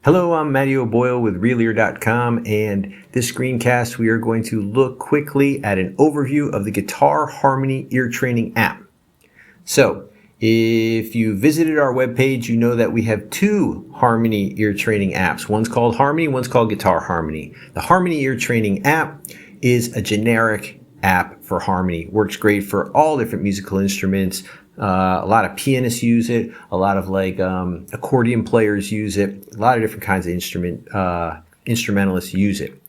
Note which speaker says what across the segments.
Speaker 1: Hello, I'm Matteo Boyle with Realear.com, and this screencast we are going to look quickly at an overview of the Guitar Harmony Ear Training app. So, if you visited our webpage, you know that we have two Harmony Ear Training apps. One's called Harmony, one's called Guitar Harmony. The Harmony Ear Training app is a generic app for harmony. Works great for all different musical instruments. A lot of pianists use it. A lot of accordion players use it. A lot of different kinds of instrumentalists use it.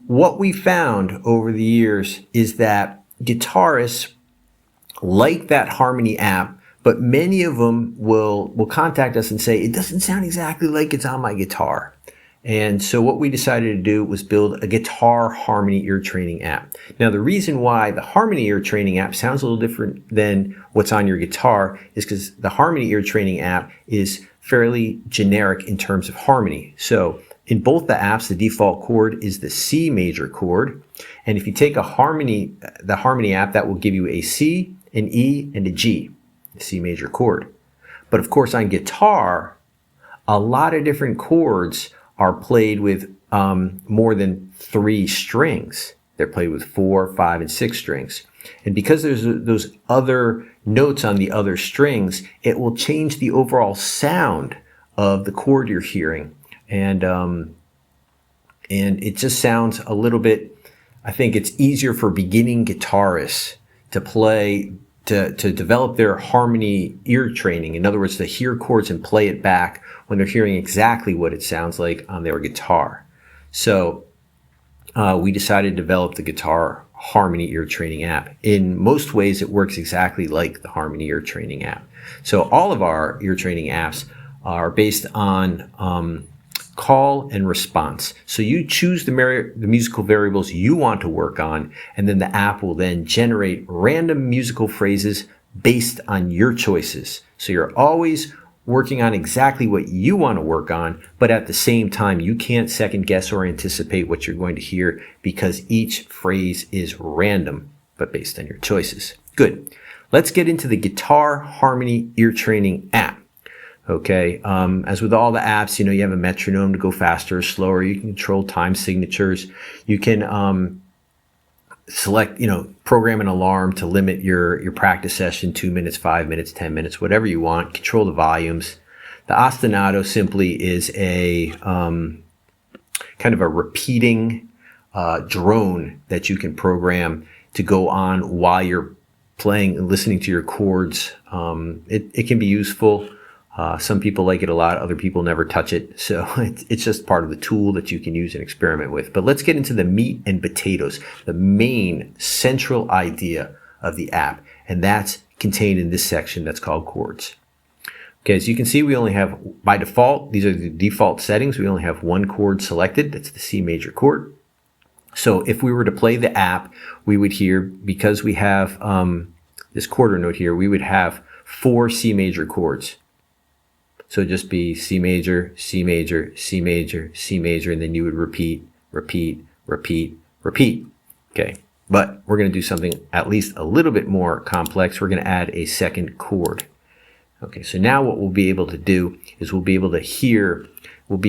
Speaker 1: What we found over the years is that guitarists like that Harmony app, but many of them will contact us and say, it doesn't sound exactly like it's on my guitar. And so what we decided to do was build a Guitar Harmony Ear Training app. Now, the reason why the Harmony Ear Training app sounds a little different than what's on your guitar is because the Harmony Ear Training app is fairly generic in terms of harmony. So in both the apps, the default chord is the C major chord. And if you take the Harmony app, that will give you a C, an E, and a G, the C major chord. But of course, on guitar, a lot of different chords are played with more than 3 strings. They're played with 4, 5, and 6 strings. And because there's those other notes on the other strings, it will change the overall sound of the chord you're hearing. And it just sounds a little bit, I think it's easier for beginning guitarists to play, to develop their harmony ear training. In other words, to hear chords and play it back when they're hearing exactly what it sounds like on their guitar. So we decided to develop the Guitar Harmony Ear Training app. In most ways, it works exactly like the Harmony Ear Training app. So all of our ear training apps are based on call and response. So you choose the musical variables you want to work on, and then the app will then generate random musical phrases based on your choices. So you're always working on exactly what you want to work on, but at the same time, you can't second guess or anticipate what you're going to hear because each phrase is random, but based on your choices. Good. Let's get into the Guitar Harmony Ear Training app. Okay, as with all the apps, you have a metronome to go faster or slower. You can control time signatures. You can select, program an alarm to limit your practice session 2 minutes, 5 minutes, 10 minutes, whatever you want. Control the volumes. The ostinato simply is a kind of a repeating drone that you can program to go on while you're playing and listening to your chords. It can be useful. Some people like it a lot. Other people never touch it. So it's just part of the tool that you can use and experiment with. But let's get into the meat and potatoes, the main central idea of the app. And that's contained in this section that's called Chords. Okay, as you can see, we only have, by default, these are the default settings. We only have one chord selected. That's the C major chord. So if we were to play the app, we would hear, because we have this quarter note here, we would have 4 C major chords. So it'd just be C major, C major, C major, C major, and then you would repeat, repeat, repeat, repeat. Okay, but we're going to do something at least a little bit more complex. We're going to add a second chord. Okay, so now what we'll be able to do is we'll be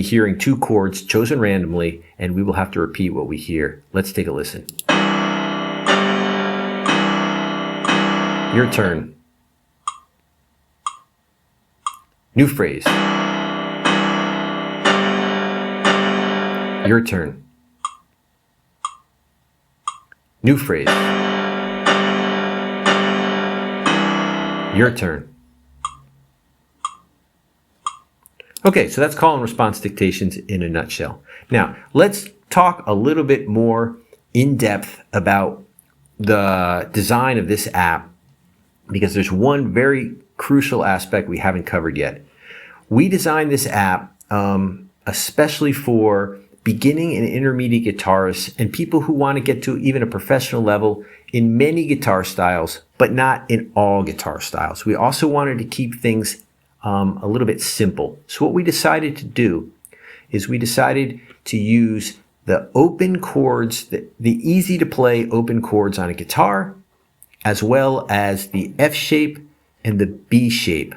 Speaker 1: hearing 2 chords chosen randomly, and we will have to repeat what we hear. Let's take a listen. Your turn. New phrase. Your turn. New phrase. Your turn. Okay, so that's call and response dictations in a nutshell. Now, let's talk a little bit more in depth about the design of this app, because there's one very crucial aspect we haven't covered yet. We designed this app especially for beginning and intermediate guitarists and people who want to get to even a professional level in many guitar styles, but not in all guitar styles. We also wanted to keep things a little bit simple. So what we decided to do is we decided to use the open chords, the easy to play open chords on a guitar, as well as the F shape and the B shape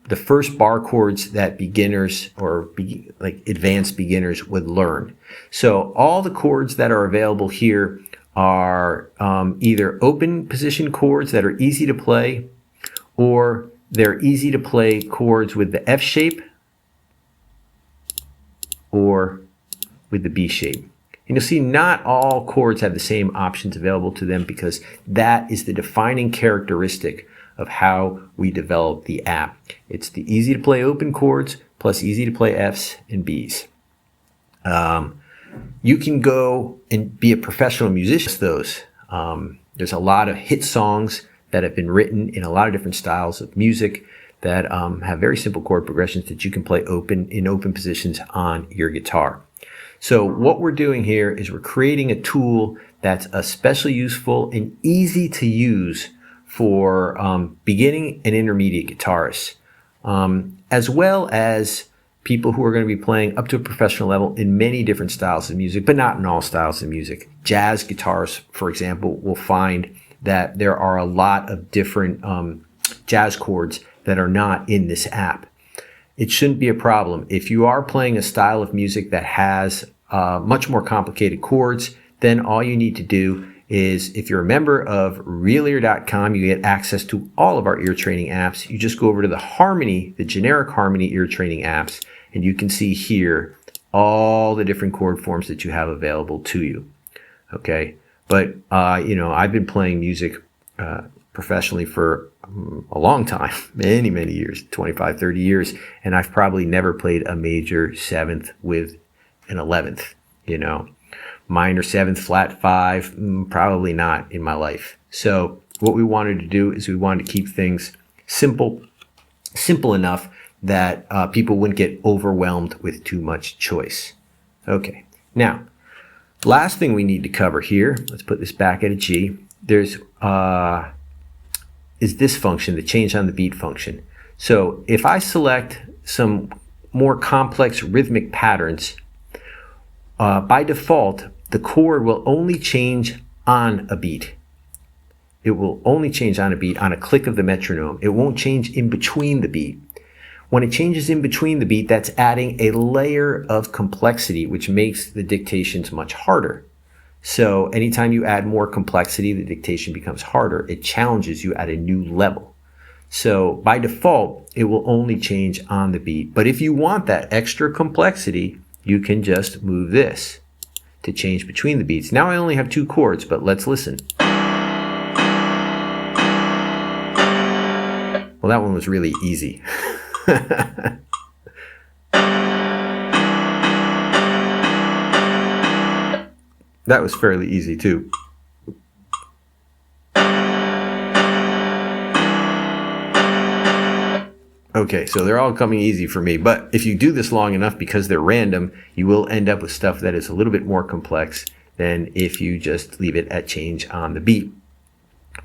Speaker 1: the first bar chords that beginners or like advanced beginners would learn. So all the chords that are available here are either open position chords that are easy to play, or they're easy to play chords with the F shape or with the B shape. And you'll see not all chords have the same options available to them, because that is the defining characteristic of how we develop the app. It's the easy to play open chords plus easy to play Fs and Bs. You can go and be a professional musician. There's a lot of hit songs that have been written in a lot of different styles of music that have very simple chord progressions that you can play in open positions on your guitar. So what we're doing here is we're creating a tool that's especially useful and easy to use for beginning and intermediate guitarists, as well as people who are going to be playing up to a professional level in many different styles of music, but not in all styles of music. Jazz guitarists, for example, will find that there are a lot of different jazz chords that are not in this app. It shouldn't be a problem. If you are playing a style of music that has much more complicated chords, then all you need to do is, if you're a member of realear.com, you get access to all of our ear training apps. You just go over to the generic Harmony ear training apps, and you can see here all the different chord forms that you have available to you. Okay, but I've been playing music professionally for a long time, many years, 25, 30 years, and I've probably never played a major seventh with an 11th, minor seventh, flat five, probably not in my life. So what we wanted to do is we wanted to keep things simple enough that people wouldn't get overwhelmed with too much choice. Okay, now, last thing we need to cover here, let's put this back at a G. There's is this function, the change on the beat function. So if I select some more complex rhythmic patterns, by default, the chord will only change on a beat. It will only change on a beat on a click of the metronome. It won't change in between the beat. When it changes in between the beat, that's adding a layer of complexity, which makes the dictations much harder. So anytime you add more complexity, the dictation becomes harder. It challenges you at a new level. So by default, it will only change on the beat. But if you want that extra complexity, you can just move this to change between the beats. Now I only have two chords, but let's listen. Well, that one was really easy. That was fairly easy too. Okay, so they're all coming easy for me, but if you do this long enough, because they're random, you will end up with stuff that is a little bit more complex than if you just leave it at change on the beat.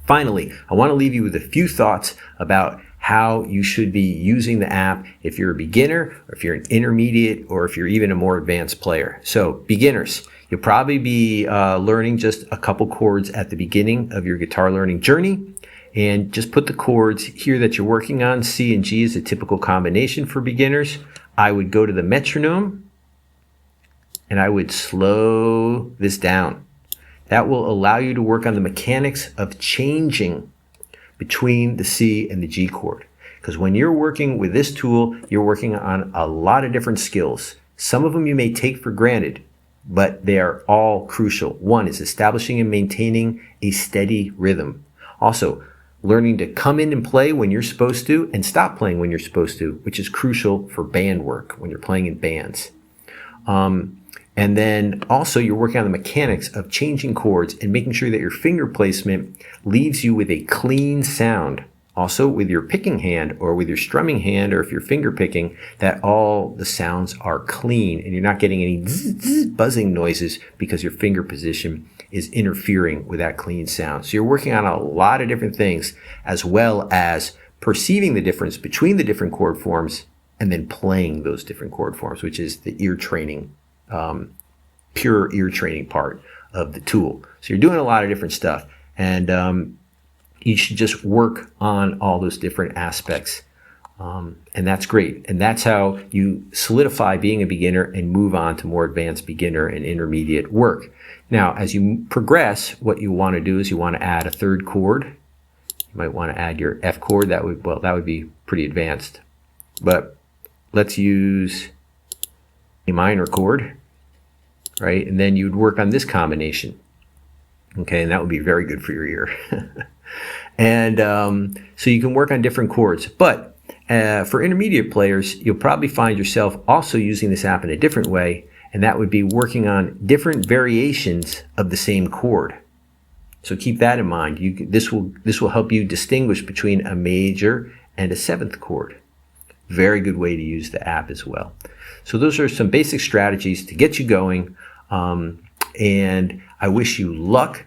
Speaker 1: Finally, I want to leave you with a few thoughts about how you should be using the app if you're a beginner, or if you're an intermediate, or if you're even a more advanced player. So beginners, you'll probably be learning just a couple chords at the beginning of your guitar learning journey, and just put the chords here that you're working on. C and G is a typical combination for beginners. I would go to the metronome and I would slow this down. That will allow you to work on the mechanics of changing between the C and the G chord. Because when you're working with this tool, you're working on a lot of different skills. Some of them you may take for granted, but they are all crucial. One is establishing and maintaining a steady rhythm. Also, learning to come in and play when you're supposed to and stop playing when you're supposed to, which is crucial for band work when you're playing in bands. And then also you're working on the mechanics of changing chords and making sure that your finger placement leaves you with a clean sound. Also with your picking hand or with your strumming hand, or if you're finger picking, that all the sounds are clean and you're not getting any buzzing noises because your finger position is interfering with that clean sound. So you're working on a lot of different things, as well as perceiving the difference between the different chord forms and then playing those different chord forms, which is the ear training, pure ear training part of the tool. So you're doing a lot of different stuff, and you should just work on all those different aspects And that's great. And that's how you solidify being a beginner and move on to more advanced beginner and intermediate work. Now, as you progress, what you want to do is you want to add a third chord. You might want to add your F chord. That would be pretty advanced. But let's use a minor chord, right? And then you'd work on this combination. Okay, and that would be very good for your ear. And so you can work on different chords. But for intermediate players, you'll probably find yourself also using this app in a different way, and that would be working on different variations of the same chord. So keep that in mind. This will help you distinguish between a major and a seventh chord. Very good way to use the app as well. So those are some basic strategies to get you going, and I wish you luck.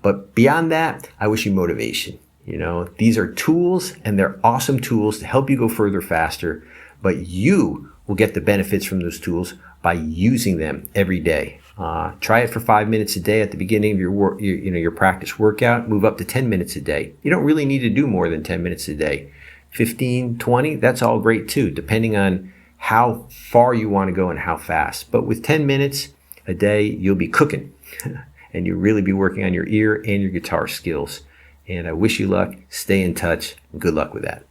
Speaker 1: But beyond that, I wish you motivation. You know, these are tools, and they're awesome tools to help you go further faster, but you will get the benefits from those tools by using them every day. Try it for 5 minutes a day at the beginning of your practice workout. Move up to 10 minutes a day. You don't really need to do more than 10 minutes a day. 15, 20, that's all great too, depending on how far you want to go and how fast. But with 10 minutes a day, you'll be cooking. And you'll really be working on your ear and your guitar skills. And I wish you luck. Stay in touch. And good luck with that.